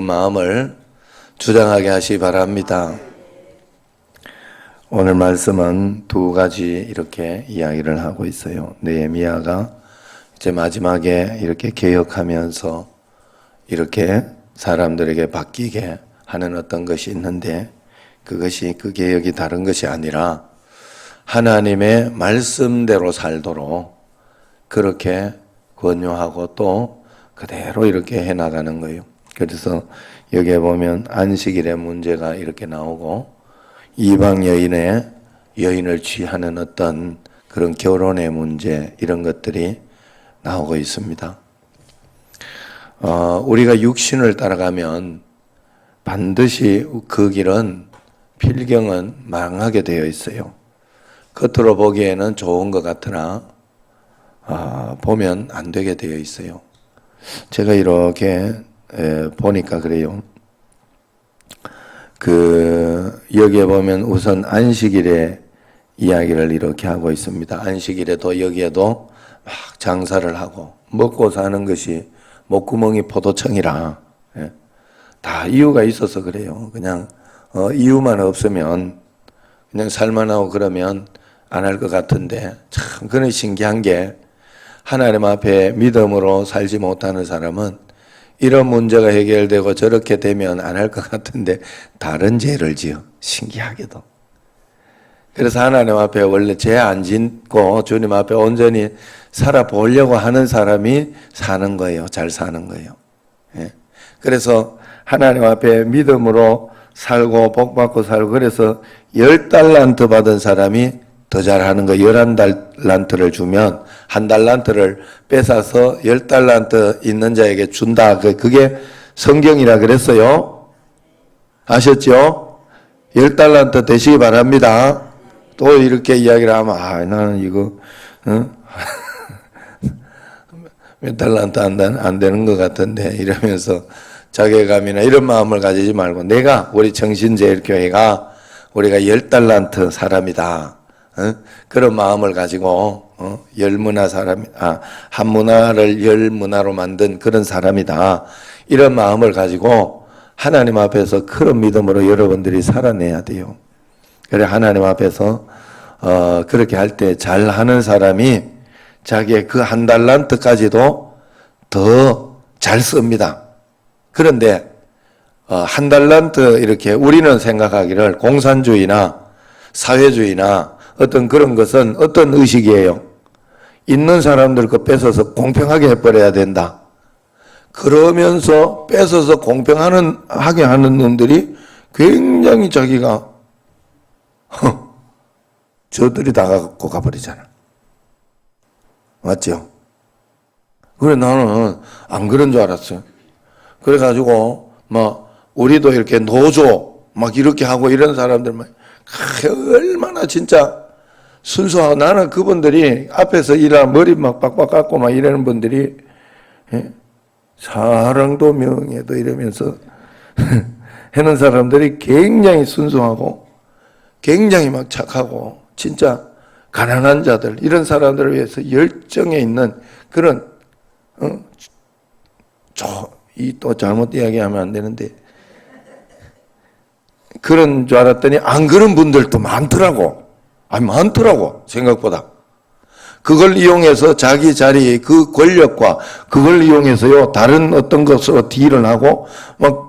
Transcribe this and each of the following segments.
마음을 주장하게 하시기 바랍니다. 오늘 말씀은 두 가지 이렇게 이야기를 하고 있어요. 느헤미야가 이제 마지막에 이렇게 개혁하면서 이렇게 사람들에게 바뀌게 하는 어떤 것이 있는데, 그것이 그 개혁이 다른 것이 아니라 하나님의 말씀대로 살도록 그렇게 권유하고 또 그대로 이렇게 해나가는 거예요. 그래서 여기에 보면 안식일의 문제가 이렇게 나오고, 이방 여인을 취하는 어떤 그런 결혼의 문제, 이런 것들이 나오고 있습니다. 우리가 육신을 따라가면 반드시 그 길은, 필경은 망하게 되어 있어요. 겉으로 보기에는 좋은 것 같으나 보면 안 되게 되어 있어요. 제가 이렇게 보니까 그래요. 여기에 보면 우선 안식일의 이야기를 이렇게 하고 있습니다. 안식일에도 여기에도 막 장사를 하고 먹고 사는 것이 목구멍이 포도청이라, 다 이유가 있어서 그래요. 그냥 이유만 없으면 그냥 살만하고 그러면 안 할 것 같은데, 참 그런 신기한 게, 하나님 앞에 믿음으로 살지 못하는 사람은 이런 문제가 해결되고 저렇게 되면 안 할 것 같은데 다른 죄를 지어, 신기하게도. 그래서 하나님 앞에 원래 죄 안 짓고 주님 앞에 온전히 살아보려고 하는 사람이 사는 거예요. 잘 사는 거예요. 그래서 하나님 앞에 믿음으로 살고 복받고 살고, 그래서 10달란트 받은 사람이 더 잘하는 거. 11달란트를 주면 1달란트를 뺏어서 10달란트 있는 자에게 준다. 그게 성경이라 그랬어요. 아셨죠? 10달란트 되시기 바랍니다. 또 이렇게 이야기를 하면 나는 이거 몇 달란트 안 되는 것 같은데, 이러면서 자괴감이나 이런 마음을 가지지 말고, 우리 정신제일교회가 우리가 10달란트 사람이다, 그런 마음을 가지고 한 문화를 10문화로 만든 그런 사람이다, 이런 마음을 가지고 하나님 앞에서 그런 믿음으로 여러분들이 살아내야 돼요. 그래, 하나님 앞에서 그렇게 할 때 잘하는 사람이 자기의 그 1달란트까지도 더 잘 씁니다. 그런데 1달란트, 이렇게 우리는 생각하기를 공산주의나 사회주의나 어떤 그런 것은 어떤 의식이에요? 있는 사람들 거 뺏어서 공평하게 해버려야 된다. 그러면서 뺏어서 공평하게 하는 놈들이 굉장히 자기가 저들이 다 갖고 가버리잖아. 맞죠? 그래, 나는 안 그런 줄 알았어요. 그래가지고 우리도 이렇게 노조 이렇게 하고 이런 사람들 얼마나 진짜 순수하고, 나는 그분들이 앞에서 일하고 머리 빡빡 깎고 이러는 분들이 사랑도 명예도 이러면서 하는 사람들이 굉장히 순수하고 굉장히 착하고, 진짜 가난한 자들, 이런 사람들을 위해서 열정에 있는 그런, 또 잘못 이야기하면 안 되는데, 그런 줄 알았더니 안 그런 분들도 많더라고. 많더라고, 생각보다. 그걸 이용해서 자기 자리, 그 권력과 그걸 이용해서요, 다른 어떤 것으로 딜을 하고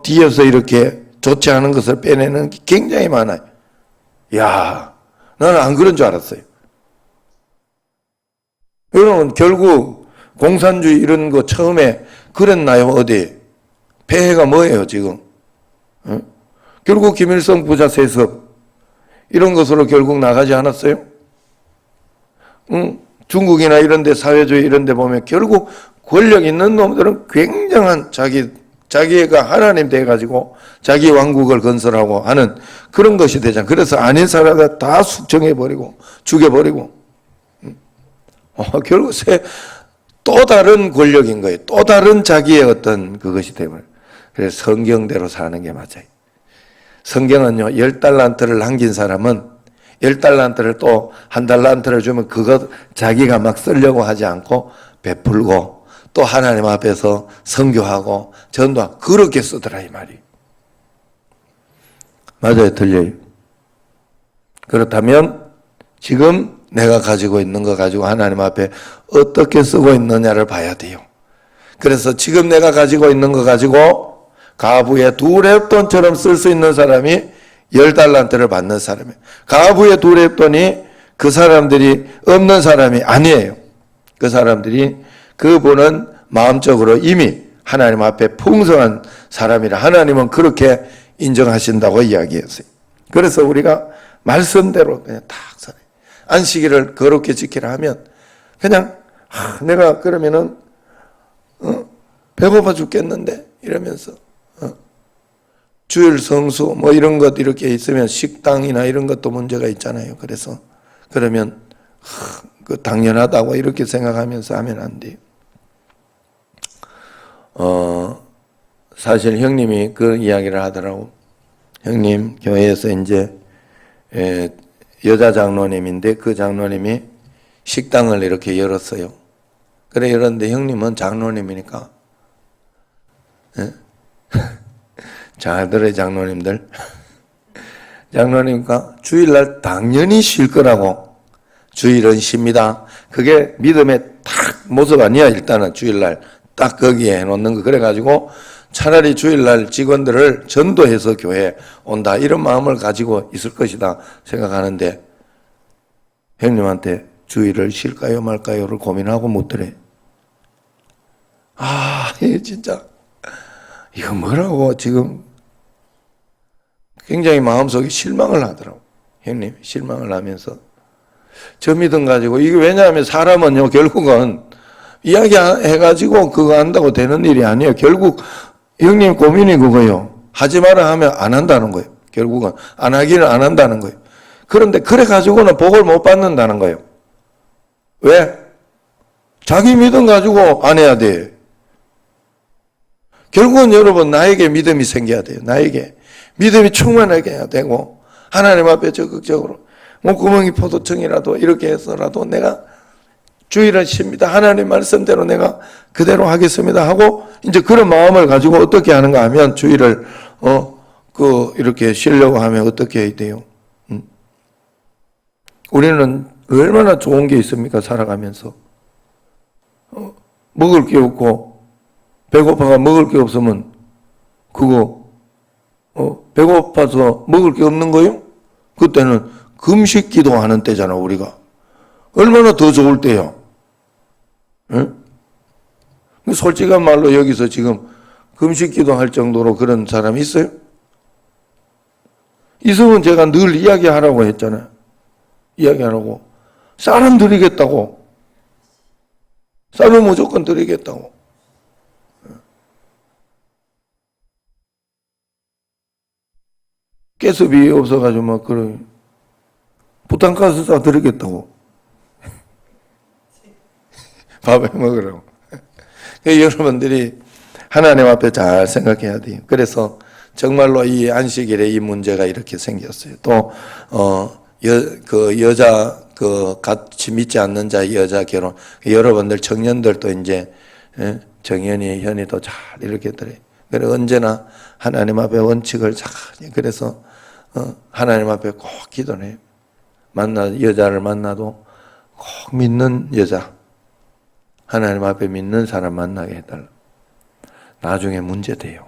뒤에서 이렇게 좋지 않은 것을 빼내는 게 굉장히 많아요. 나는 안 그런 줄 알았어요. 여러분, 결국 공산주의 이런 거 처음에 그랬나요? 어디? 폐해가 뭐예요, 지금? 결국 김일성 부자 세습, 이런 것으로 결국 나가지 않았어요? 중국이나 이런 데, 사회주의 이런 데 보면 결국 권력 있는 놈들은 굉장한 자기가 하나님 돼가지고 자기 왕국을 건설하고 하는 그런 것이 되잖아. 그래서 아닌 사람을 다 숙청해버리고 죽여버리고, 결국 또 다른 권력인 거예요. 또 다른 자기의 어떤 그것이 되버려요. 그래서 성경대로 사는 게 맞아요. 성경은요, 10달란트를 남긴 사람은 10달란트를 또 1달란트를 주면 그것 자기가 막 쓰려고 하지 않고 베풀고, 또 하나님 앞에서 선교하고 전도하고 그렇게 쓰더라 이 말이. 맞아요, 들려요. 그렇다면 지금 내가 가지고 있는 거 가지고 하나님 앞에 어떻게 쓰고 있느냐를 봐야 돼요. 그래서 지금 내가 가지고 있는 거 가지고 가부의 2렙돈처럼 쓸 수 있는 사람이 10달란트를 받는 사람이에요. 가부의 2렙돈이 그 사람들이 없는 사람이 아니에요. 그 사람들이 그분은 마음적으로 이미 하나님 앞에 풍성한 사람이라 하나님은 그렇게 인정하신다고 이야기했어요. 그래서 우리가 말씀대로 그냥 딱 살아요. 안식일을 거룩히 지키라 하면 그냥 내가 그러면은 배고파 죽겠는데 이러면서 주일 성수 뭐 이런 것 이렇게 있으면 식당이나 이런 것도 문제가 있잖아요. 그래서 그러면 그 당연하다고 이렇게 생각하면서 하면 안 돼요. 사실 형님이 그 이야기를 하더라고. 형님 교회에서 이제 여자 장로님인데 그 장로님이 식당을 이렇게 열었어요. 그래 열었는데 형님은 장로님이니까 잘 들어요 장로님들. 장로님과 주일날 당연히 쉴 거라고. 주일은 쉽니다. 그게 믿음의 딱 모습 아니야. 일단은 주일날 딱 거기에 해놓는 거. 그래가지고 차라리 주일날 직원들을 전도해서 교회에 온다 이런 마음을 가지고 있을 것이다 생각하는데 형님한테 주일을 쉴까요 말까요를 고민하고 묻더래. 이게 진짜 이거 뭐라고 지금 굉장히 마음속에 실망을 하더라고. 형님 실망을 하면서 저 믿음 가지고 이게 왜냐하면 사람은요 결국은 이야기해가지고 그거 한다고 되는 일이 아니에요. 결국 형님 고민이 그거예요. 하지 마라 하면 안 한다는 거예요. 결국은 안 하기는 안 한다는 거예요. 그런데 그래 가지고는 복을 못 받는다는 거예요. 왜? 자기 믿음 가지고 안 해야 돼. 결국은 여러분 나에게 믿음이 생겨야 돼요. 나에게 믿음이 충만하게 해야 되고 하나님 앞에 적극적으로 목구멍이 포도청이라도 이렇게 해서라도 내가 주일을 쉽니다. 하나님 말씀대로 내가 그대로 하겠습니다 하고 이제 그런 마음을 가지고 어떻게 하는가 하면 주일을 이렇게 쉬려고 하면 어떻게 해야 돼요? 우리는 얼마나 좋은 게 있습니까? 살아가면서 먹을 게 없고 배고파가 먹을 게 없으면 그거 배고파서 먹을 게 없는 거요? 그때는 금식 기도하는 때잖아 우리가. 얼마나 더 좋을 때요. 응? 솔직한 말로 여기서 지금 금식 기도할 정도로 그런 사람이 있어요? 있으면 제가 늘 이야기하라고 했잖아요. 이야기하라고. 쌀은 드리겠다고. 쌀은 무조건 드리겠다고. 가스비 없어가지고 막 그런 부탄가스 사 드리겠다고. 밥을 먹으라고. 여러분들이 하나님 앞에 잘 생각해야 돼요. 그래서 정말로 이 안식일에 이 문제가 이렇게 생겼어요. 또 그 여자 같이 믿지 않는 자 여자 결혼 여러분들 청년들도 이제 정연이 현이도 잘 이렇게 들어요. 그래 언제나 하나님 앞에 원칙을 잘 그래서 하나님 앞에 꼭 기도를 해요. 여자를 만나도 꼭 믿는 여자 하나님 앞에 믿는 사람 만나게 해달라. 나중에 문제 돼요.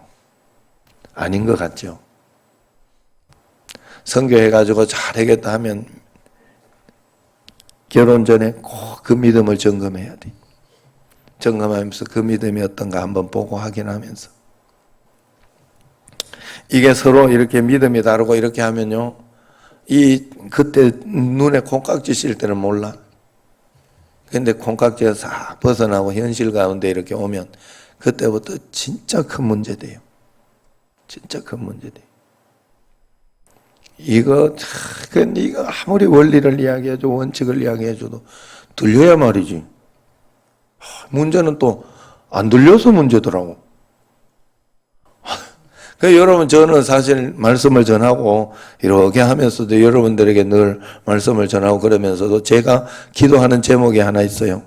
아닌 것 같죠? 선교해가지고 잘하겠다 하면 결혼 전에 꼭 그 믿음을 점검해야 돼. 점검하면서 그 믿음이 어떤가 한번 보고 확인하면서. 이게 서로 이렇게 믿음이 다르고 이렇게 하면요. 그때 눈에 콩깍지 씌일 때는 몰라. 근데 콩깍지가 싹 벗어나고 현실 가운데 이렇게 오면 그때부터 진짜 큰 문제 돼요. 진짜 큰 문제 돼요. 이거 아무리 원리를 이야기해줘, 원칙을 이야기해줘도 들려야 말이지. 문제는 또 안 들려서 문제더라고. 여러분, 저는 사실 말씀을 전하고 이렇게 하면서도 여러분들에게 늘 말씀을 전하고 그러면서도 제가 기도하는 제목이 하나 있어요.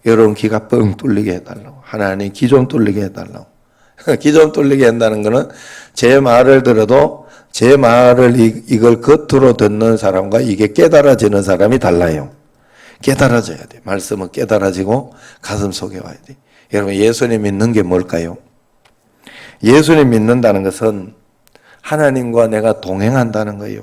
여러분 귀가 뻥 뚫리게 해달라고. 하나님 귀 좀 뚫리게 해달라고. 귀 좀 뚫리게 한다는 거는 제 말을 들어도 제 말을 이걸 겉으로 듣는 사람과 이게 깨달아지는 사람이 달라요. 깨달아져야 돼. 말씀은 깨달아지고 가슴 속에 와야 돼. 여러분 예수님 믿는 게 뭘까요? 예수님 믿는다는 것은 하나님과 내가 동행한다는 거예요.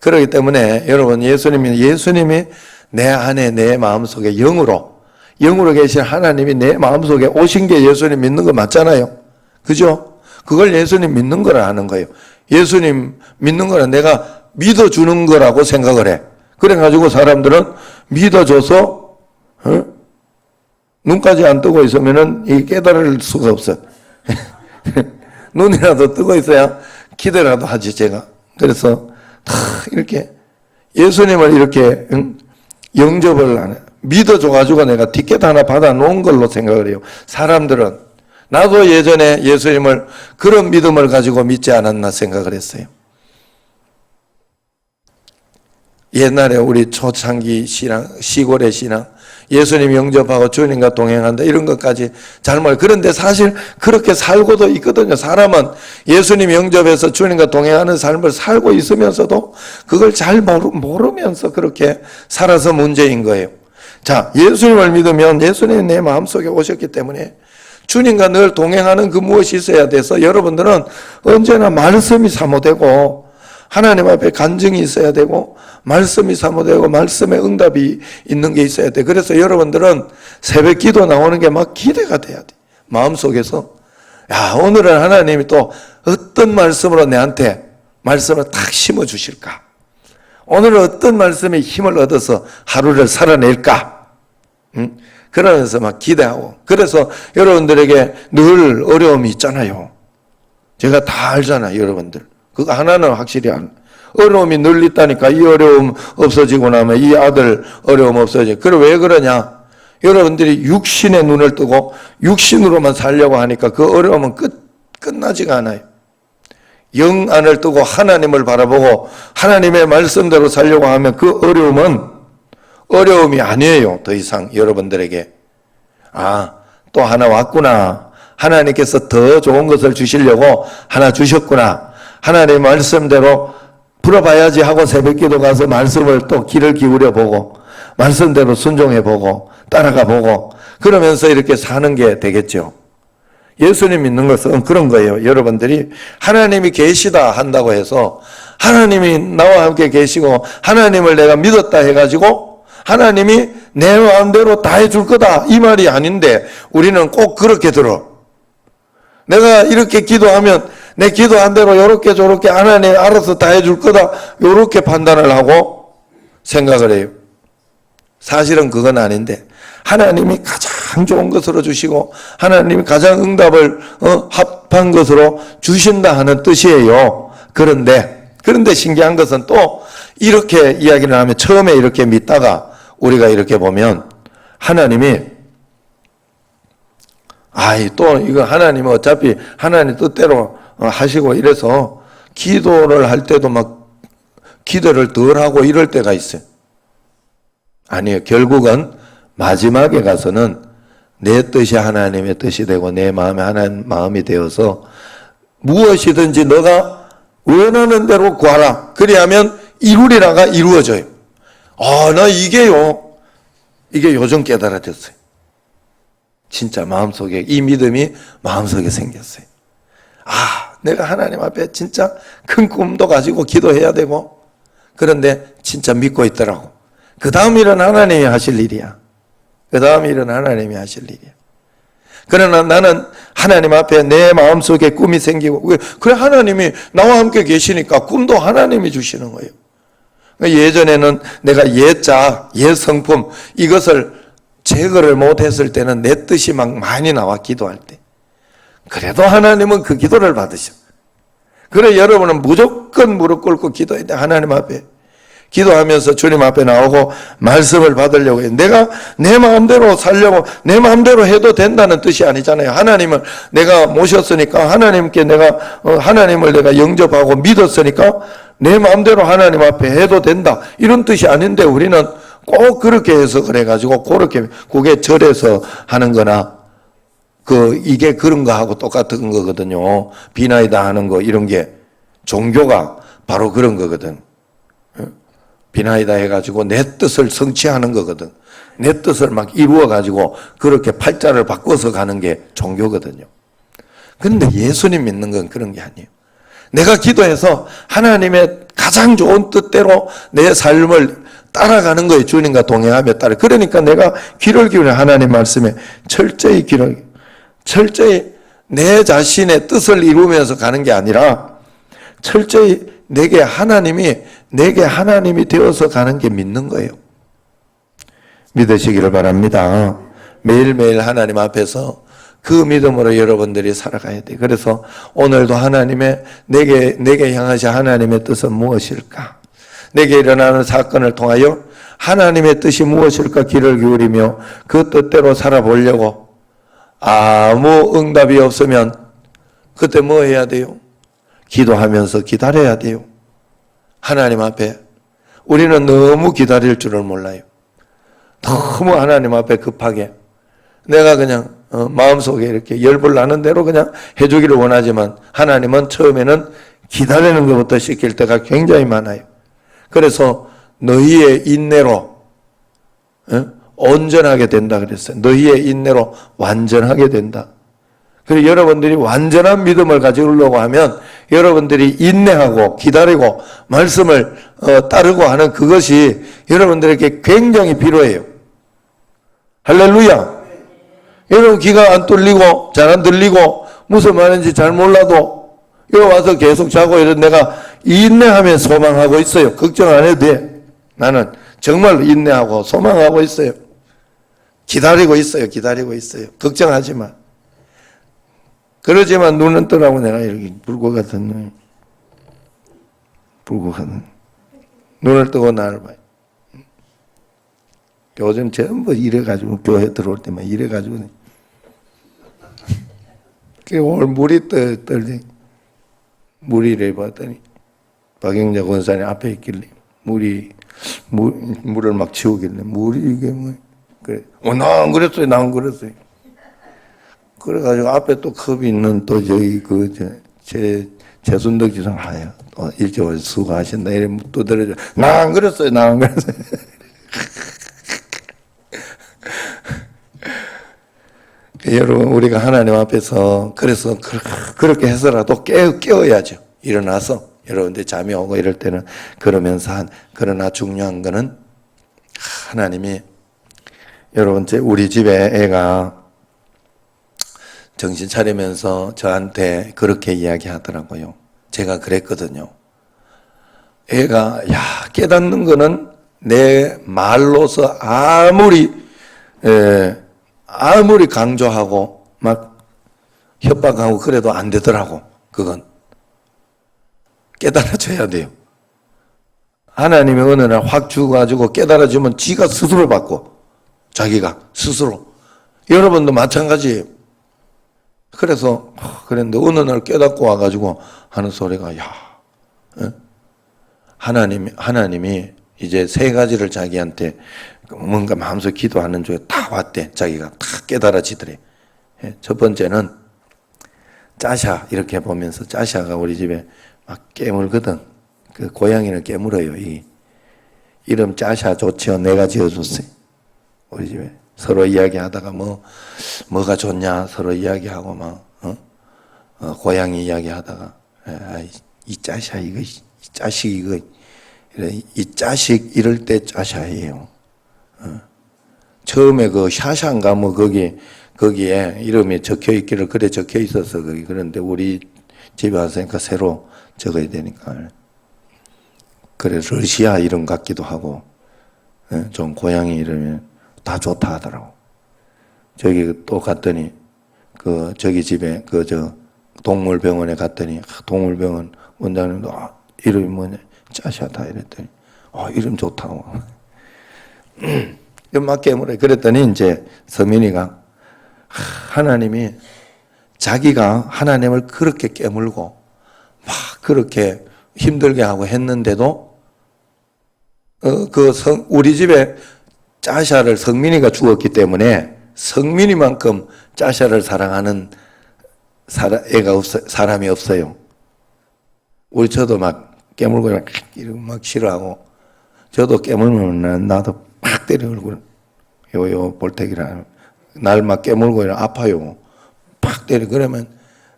그렇기 때문에 여러분 예수님이 내 안에 내 마음속에 영으로 계신 하나님이 내 마음속에 오신 게 예수님 믿는 거 맞잖아요. 그죠? 그걸 예수님 믿는 거라 하는 거예요. 예수님 믿는 거는 내가 믿어주는 거라고 생각을 해. 그래가지고 사람들은 믿어줘서 눈까지 안 뜨고 있으면은 이 깨달을 수가 없어. 눈이라도 뜨고 있어야 기대라도 하지 제가. 그래서 다 이렇게 예수님을 이렇게 영접을 안 해. 믿어줘가지고 내가 티켓 하나 받아놓은 걸로 생각을 해요. 사람들은 나도 예전에 예수님을 그런 믿음을 가지고 믿지 않았나 생각을 했어요. 옛날에 우리 초창기 신앙, 시골의 신앙, 예수님 영접하고 주님과 동행한다 이런 것까지 잘 몰라요. 그런데 사실 그렇게 살고도 있거든요. 사람은 예수님 영접해서 주님과 동행하는 삶을 살고 있으면서도 그걸 잘 모르면서 그렇게 살아서 문제인 거예요. 자, 예수님을 믿으면 예수님이 내 마음속에 오셨기 때문에 주님과 늘 동행하는 그 무엇이 있어야 돼서 여러분들은 언제나 말씀이 사모되고 하나님 앞에 간증이 있어야 되고 말씀이 사모되고 말씀에 응답이 있는 게 있어야 돼. 그래서 여러분들은 새벽 기도 나오는 게 막 기대가 돼야 돼. 마음속에서 야, 오늘은 하나님이 또 어떤 말씀으로 내한테 말씀을 탁 심어 주실까? 오늘은 어떤 말씀에 힘을 얻어서 하루를 살아낼까? 그러면서 막 기대하고. 그래서 여러분들에게 늘 어려움이 있잖아요. 제가 다 알잖아요, 여러분들. 그거 하나는 확실히 어려움이 늘 있다니까. 이 어려움 없어지고 나면 이 아들 어려움 없어지고. 그래 왜 그러냐? 여러분들이 육신의 눈을 뜨고 육신으로만 살려고 하니까 그 어려움은 끝나지가 않아요. 영 안을 뜨고 하나님을 바라보고 하나님의 말씀대로 살려고 하면 그 어려움은 어려움이 아니에요. 더 이상 여러분들에게. 아, 또 하나 왔구나. 하나님께서 더 좋은 것을 주시려고 하나 주셨구나. 하나님의 말씀대로 풀어봐야지 하고 새벽기도 가서 말씀을 또 귀를 기울여 보고 말씀대로 순종해 보고 따라가 보고 그러면서 이렇게 사는 게 되겠죠. 예수님 믿는 것은 그런 거예요. 여러분들이 하나님이 계시다 한다고 해서 하나님이 나와 함께 계시고 하나님을 내가 믿었다 해가지고 하나님이 내 마음대로 다 해줄 거다 이 말이 아닌데 우리는 꼭 그렇게 들어. 내가 이렇게 기도하면 내 기도한 대로 요렇게 저렇게 하나님이 알아서 다 해줄 거다 요렇게 판단을 하고 생각을 해요. 사실은 그건 아닌데 하나님이 가장 좋은 것으로 주시고 하나님이 가장 응답을 합한 것으로 주신다 하는 뜻이에요. 그런데 신기한 것은 또 이렇게 이야기를 하면 처음에 이렇게 믿다가 우리가 이렇게 보면 하나님이 또 이거 하나님은 어차피 하나님 뜻대로 하시고 이래서 기도를 할 때도 막 기도를 덜 하고 이럴 때가 있어요. 아니에요. 결국은 마지막에 가서는 내 뜻이 하나님의 뜻이 되고 내 마음이 하나님 마음이 되어서 무엇이든지 너가 원하는 대로 구하라. 그리하면 이루리라가 이루어져요. 나 이게 요즘 깨달아졌어요. 진짜 마음속에 이 믿음이 마음속에 생겼어요. 내가 하나님 앞에 진짜 큰 꿈도 가지고 기도해야 되고 그런데 진짜 믿고 있더라고. 그 다음 일은 하나님이 하실 일이야. 그러나 나는 하나님 앞에 내 마음속에 꿈이 생기고 그래 하나님이 나와 함께 계시니까 꿈도 하나님이 주시는 거예요. 예전에는 내가 예성품 이것을 제거를 못했을 때는 내 뜻이 막 많이 나와 기도할 때 그래도 하나님은 그 기도를 받으셔. 그래 여러분은 무조건 무릎 꿇고 기도해야 돼. 하나님 앞에 기도하면서 주님 앞에 나오고 말씀을 받으려고 해요. 내가 내 마음대로 살려고 내 마음대로 해도 된다는 뜻이 아니잖아요. 하나님을 내가 모셨으니까 하나님께 하나님을 내가 영접하고 믿었으니까 내 마음대로 하나님 앞에 해도 된다 이런 뜻이 아닌데 우리는 꼭 그렇게 해석을 해가지고 그렇게 그게 절에서 하는 거나 이게 그런 거하고 똑같은 거거든요. 비나이다 하는 거 이런 게 종교가 바로 그런 거거든. 비나이다 해가지고 내 뜻을 성취하는 거거든. 내 뜻을 막 이루어가지고 그렇게 팔자를 바꿔서 가는 게 종교거든요. 그런데 예수님 믿는 건 그런 게 아니에요. 내가 기도해서 하나님의 가장 좋은 뜻대로 내 삶을 따라가는 거예요. 주님과 동행하며 따라. 그러니까 내가 귀를 기울여 하나님 말씀에 철저히 철저히 내 자신의 뜻을 이루면서 가는 게 아니라 철저히 내게 하나님이 되어서 가는 게 믿는 거예요. 믿으시기를 바랍니다. 매일매일 하나님 앞에서 그 믿음으로 여러분들이 살아가야 돼요. 그래서 오늘도 내게 향하신 하나님의 뜻은 무엇일까? 내게 일어나는 사건을 통하여 하나님의 뜻이 무엇일까 귀를 기울이며 그 뜻대로 살아보려고 아무 응답이 없으면 그때 뭐 해야 돼요? 기도하면서 기다려야 돼요. 하나님 앞에. 우리는 너무 기다릴 줄을 몰라요. 너무 하나님 앞에 급하게 내가 그냥 마음속에 이렇게 열불 나는 대로 그냥 해주기를 원하지만 하나님은 처음에는 기다리는 것부터 시킬 때가 굉장히 많아요. 그래서 너희의 인내로 온전하게 된다 그랬어요. 너희의 인내로 완전하게 된다. 그리고 여러분들이 완전한 믿음을 가지려고 하면 여러분들이 인내하고 기다리고 말씀을 따르고 하는 그것이 여러분들에게 굉장히 필요해요. 할렐루야. 여러분 귀가 안 뚫리고 잘 안 들리고 무슨 말인지 잘 몰라도 여기 와서 계속 자고 이런 내가 인내하며 소망하고 있어요. 걱정 안 해도 돼. 나는 정말 인내하고 소망하고 있어요. 기다리고 있어요. 걱정하지 마. 그러지만 눈은 뜨라고 내가 이렇게 불고 같은 눈을 뜨고 나를 봐요. 요즘 전부 이래가지고 교회 들어올 때만 이래가지고 오늘 물이 떨지 물이래 봤더니 박영자 권사님 앞에 있길래 물을 막 치우길래 물이 이게 뭐 그래. 나 안 그랬어요. 그래가지고 앞에 또 컵이 있는 또 저기 재순덕 지성 하야 일찍 와서 수고하신다 이래 또 들어줘. 나 안 그랬어요. 여러분 우리가 하나님 앞에서 그래서 그렇게 해서라도 깨어야죠. 일어나서 여러분들 잠이 오고 이럴 때는 그러면서 그러나 중요한 거는 하나님이 여러분 우리 집에 애가 정신 차리면서 저한테 그렇게 이야기하더라고요. 제가 그랬거든요. 애가 깨닫는 거는 내 말로서 아무리 강조하고 막 협박하고 그래도 안 되더라고. 그건 깨달아줘야 돼요. 하나님의 은혜를 확 주가지고 깨달아주면 지가 스스로 받고 자기가 스스로. 여러분도 마찬가지예요. 그래서 그랬는데 어느 날 깨닫고 와가지고 하는 소리가 하나님이 이제 세 가지를 자기한테 뭔가 마음속에 기도하는 중에 다 왔대. 자기가 다 깨달아지더래. 첫 번째는 짜샤 이렇게 보면서 짜샤가 우리 집에 막 깨물거든. 그 고양이는 깨물어요. 이 이름 짜샤 좋지요. 내가 지어줬어요. 우리 집에 서로 이야기하다가 뭐가 좋냐 서로 이야기하고 막 고양이 이야기하다가 이 짜샤 이거 이 자식 이거 이 자식 이럴 때 짜샤예요. 처음에 그 샤샤인가 거기에 이름이 적혀 있기를 그래 적혀 있어서 그런데 우리 집에 왔으니까 새로 적어야 되니까 그래 러시아 이름 같기도 하고 좀 고양이 이름이 다 좋다 하더라고. 저기 또 갔더니 저기 집에 동물병원에 갔더니 동물병원 원장님도 이름이 뭐냐 짜샤다 이랬더니 이름 좋다고. 막 깨물어. 그랬더니 이제 서민이가 하나님이 자기가 하나님을 그렇게 깨물고 막 그렇게 힘들게 하고 했는데도 우리 집에 짜샤를 성민이가 죽었기 때문에 성민이만큼 짜샤를 사랑하는 사람이 없어요. 우리 저도 막 깨물고 막 싫어하고, 저도 깨물면 나도 팍 때려 얼굴. 요 볼태기라 날 막 깨물고 아파요. 팍 때려. 그러면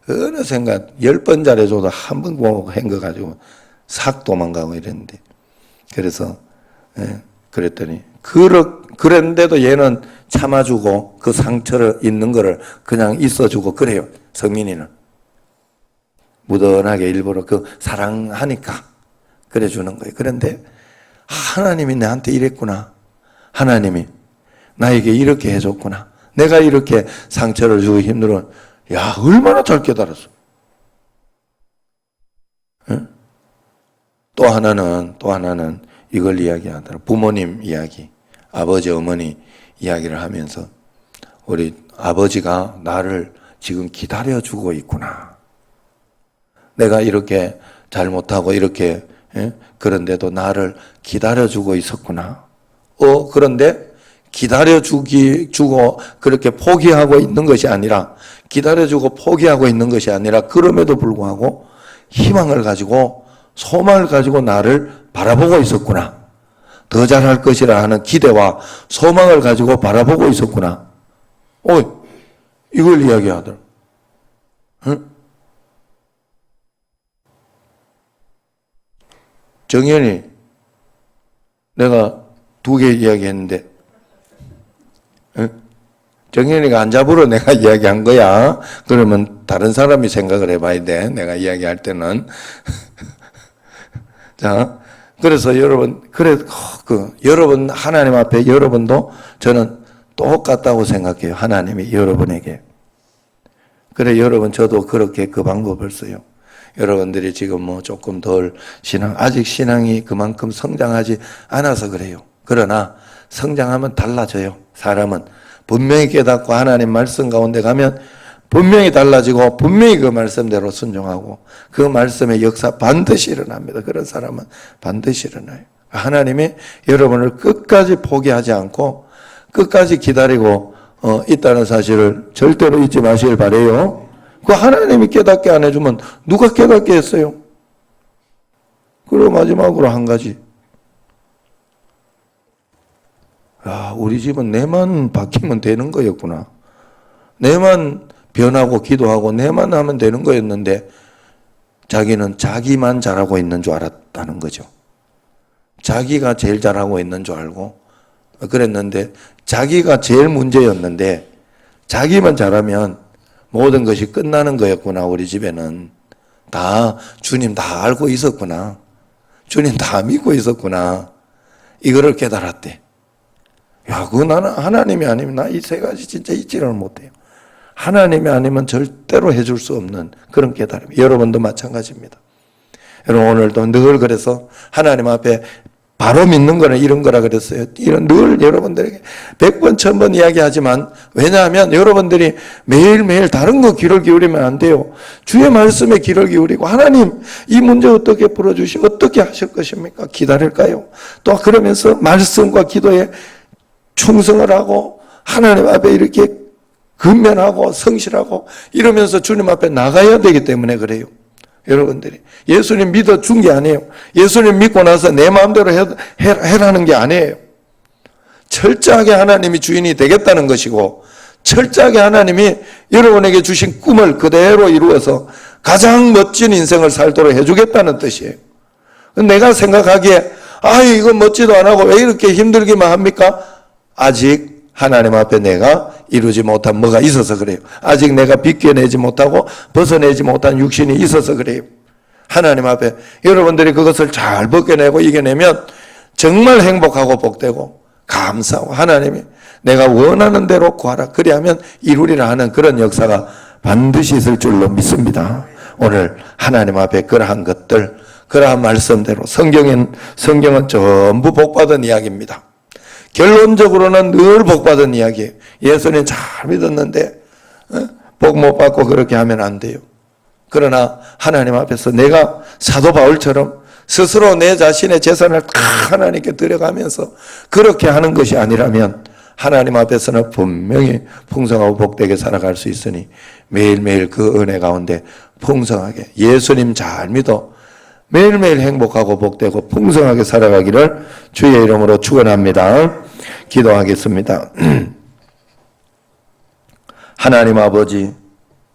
어느샌가 10번 잘해줘도 한 번 보고 한 거 가지고 싹 도망가고 이랬는데, 그래서 그랬더니 그랬는데도 얘는 참아주고 그 상처를 있는 거를 그냥 있어주고 그래요. 성민이는 무던하게 일부러 그 사랑하니까 그래 주는 거예요. 그런데 하나님이 나한테 이랬구나, 하나님이 나에게 이렇게 해줬구나, 내가 이렇게 상처를 주고 힘들어. 야, 얼마나 잘 깨달았어. 응? 또 하나는 이걸 이야기하더라. 부모님 이야기, 아버지 어머니 이야기를 하면서 우리 아버지가 나를 지금 기다려주고 있구나. 내가 이렇게 잘못하고 이렇게 그런데도 나를 기다려주고 있었구나. 그런데 기다려주고 그렇게 포기하고 있는 것이 아니라, 기다려주고 포기하고 있는 것이 아니라, 그럼에도 불구하고 희망을 가지고 소망을 가지고 나를 바라보고 있었구나. 더 잘할 것이라 하는 기대와 소망을 가지고 바라보고 있었구나. 이걸 이야기하더라. 응? 정연이, 내가 2개 이야기했는데, 정연이가 안 잡으러 내가 이야기한 거야. 그러면 다른 사람이 생각을 해봐야 돼. 내가 이야기할 때는. 자, 그래서 여러분, 여러분 하나님 앞에 여러분도 저는 똑같다고 생각해요. 하나님이 여러분에게. 그래, 여러분 저도 그렇게 그 방법을 써요. 여러분들이 지금 조금 덜 아직 신앙이 그만큼 성장하지 않아서 그래요. 그러나 성장하면 달라져요. 사람은 분명히 깨닫고 하나님 말씀 가운데 가면 분명히 달라지고, 분명히 그 말씀대로 순종하고 그 말씀의 역사 반드시 일어납니다. 그런 사람은 반드시 일어나요. 하나님이 여러분을 끝까지 포기하지 않고 끝까지 기다리고 있다는 사실을 절대로 잊지 마시길 바라요. 그 하나님이 깨닫게 안 해주면 누가 깨닫게 했어요? 그리고 마지막으로 한 가지. 우리 집은 내만 바뀌면 되는 거였구나. 내만 변하고 기도하고 내만 하면 되는 거였는데, 자기는 자기만 잘하고 있는 줄 알았다는 거죠. 자기가 제일 잘하고 있는 줄 알고 그랬는데, 자기가 제일 문제였는데 자기만 잘하면 모든 것이 끝나는 거였구나. 우리 집에는 다 주님 다 알고 있었구나. 주님 다 믿고 있었구나. 이거를 깨달았대. 그거 나는 하나님이 아니면 나 이 3가지 진짜 잊지를 못해요. 하나님이 아니면 절대로 해줄 수 없는 그런 깨달음. 여러분도 마찬가지입니다. 여러분 오늘도 늘 그래서 하나님 앞에 바로 믿는 거는 이런 거라 그랬어요. 이런 늘 여러분들에게 100번, 1000번 이야기하지만, 왜냐하면 여러분들이 매일매일 다른 거 귀를 기울이면 안 돼요. 주의 말씀에 귀를 기울이고, 하나님 이 문제 어떻게 풀어주시고 어떻게 하실 것입니까? 기다릴까요? 또 그러면서 말씀과 기도에 충성을 하고 하나님 앞에 이렇게 근면하고 성실하고 이러면서 주님 앞에 나가야 되기 때문에 그래요. 여러분들이 예수님 믿어 준 게 아니에요. 예수님 믿고 나서 내 마음대로 해라는 게 아니에요. 철저하게 하나님이 주인이 되겠다는 것이고, 철저하게 하나님이 여러분에게 주신 꿈을 그대로 이루어서 가장 멋진 인생을 살도록 해주겠다는 뜻이에요. 내가 생각하기에 이거 멋지도 안 하고 왜 이렇게 힘들기만 합니까? 아직 하나님 앞에 내가 이루지 못한 뭐가 있어서 그래요. 아직 내가 비껴내지 못하고 벗어내지 못한 육신이 있어서 그래요. 하나님 앞에 여러분들이 그것을 잘 벗겨내고 이겨내면 정말 행복하고 복되고 감사하고, 하나님이 내가 원하는 대로 구하라 그리하면 이루리라 하는 그런 역사가 반드시 있을 줄로 믿습니다. 오늘 하나님 앞에 그러한 것들, 그러한 말씀대로 성경은 전부 복받은 이야기입니다. 결론적으로는 늘 복받은 이야기예요. 예수님 잘 믿었는데 복 못 받고 그렇게 하면 안 돼요. 그러나 하나님 앞에서 내가 사도 바울처럼 스스로 내 자신의 재산을 다 하나님께 드려가면서 그렇게 하는 것이 아니라면 하나님 앞에서는 분명히 풍성하고 복되게 살아갈 수 있으니 매일매일 그 은혜 가운데 풍성하게 예수님 잘 믿어 매일매일 행복하고 복되고 풍성하게 살아가기를 주의 이름으로 축원합니다. 기도하겠습니다. 하나님 아버지,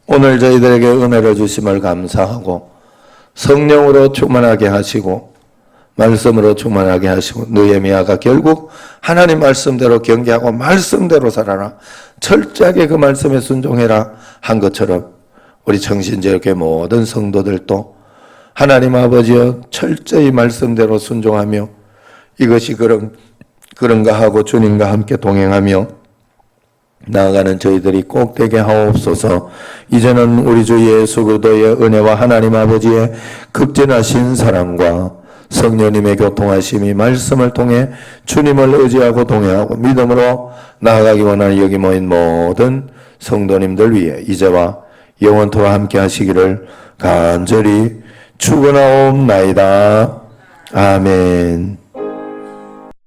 오늘 저희들에게 은혜를 주심을 감사하고 성령으로 충만하게 하시고 말씀으로 충만하게 하시고 느헤미야가 결국 하나님 말씀대로 경계하고 말씀대로 살아라, 철저하게 그 말씀에 순종해라 한 것처럼 우리 청신제일교회 모든 성도들도 하나님 아버지여 철저히 말씀대로 순종하며 이것이 그런가 하고 주님과 함께 동행하며 나아가는 저희들이 꼭 되게 하옵소서. 이제는 우리 주 예수 그리스도의 은혜와 하나님 아버지의 극진하신 사랑과 성령님의 교통하심이 말씀을 통해 주님을 의지하고 동행하고 믿음으로 나아가기 원하는 여기 모인 모든 성도님들 위해 이제와 영원토록 함께 하시기를 간절히 축원하옵나이다. 아멘.